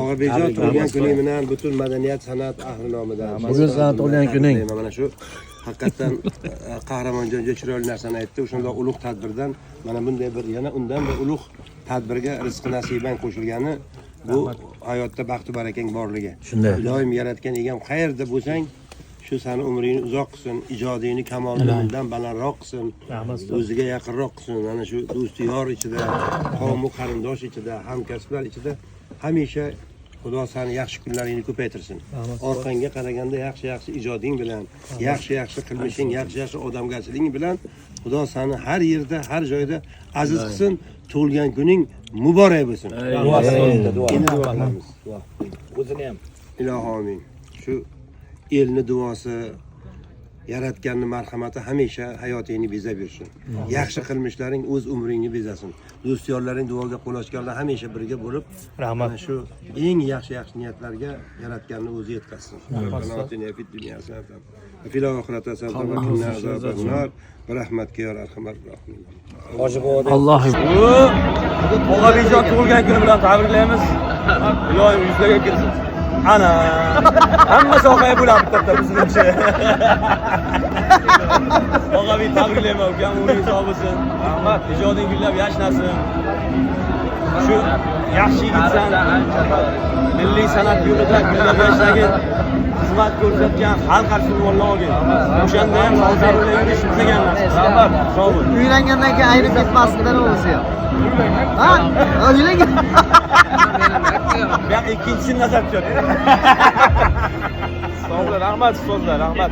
Og'abekjon tug'ilgan kuning bilan butun madaniyat san'at ahli nomidan. Bugun sana tug'ilgan kuning. Mana shu haqiqatan Qahramonjonga chiroyli narsani aytdi. O'shanda ulug' tadbirdan mana bunday bir yana undan bir ulug' tadbirga rizqi nasibang qo'shilgani bu hayotda baxtu barakang borligi. Shunday. Doim yaratgan egam qayerda bo'lsang shu seni umringni uzoq qilsin, ijodingni kamolidan balandroq qilsin, o'ziga yaqinroq qilsin. Mana shu do'st yor ichida, qavm qarindosh ichida, hamkasblar ichida hamisha Xudo seni yaxshi kunlaringni ko'paytirsin. Orqangga qaraganda yaxshi ijoding bilan, yaxshi qilmishing, yaxshi odamgarchiliging bilan Xudo seni har yerda, har joyda aziz qilsin. Tug'ilgan kuning muborak bo'lsin. Endi duo qilamiz. O'zini ham. Ilohi amin. Shu elni duosi, yaratganni marhamati hamisha hayotingni bezab yursin. Yaxshi qilmishlaring o'z umringni bezasin. Do'styorlaring duoga qo'l ochganlar hamisha birga bo'lib, rahmat. Shu eng yaxshi niyatlarga yaratganni o'zi yetkazsin. Qanoatina fid dunya hasanatan. Fil oxirati hasanatan va qina azobannar. Rahmatga yor arhamar rohim. Alloh. Og'abekjon tug'ilgan kuni bilan tabriklaymiz. Ilohim yuzlarga kirsin. Ana hamma soqay bo'ladi bitta bizimcha. Og'abek tabriklayman ukam, umringiz sog' bo'lsin. Rahmat, ijoding gullab yashnasin. Shu yaxshi yigitsan. Milliy san'at yo'lida gullab yashnagin. Xizmat ko'rsatgan xalq arshivlarini o'shanda ham hozirlar yurish istagan narsa. Rahmat, sog' bo'l. Uylangandan keyin ayirib ketmasdan o'zi ham. Ha? Uylangan. Ben ikkinchisini nazar tutyapti. Sog' bo'l, rahmat ustozlar, rahmat.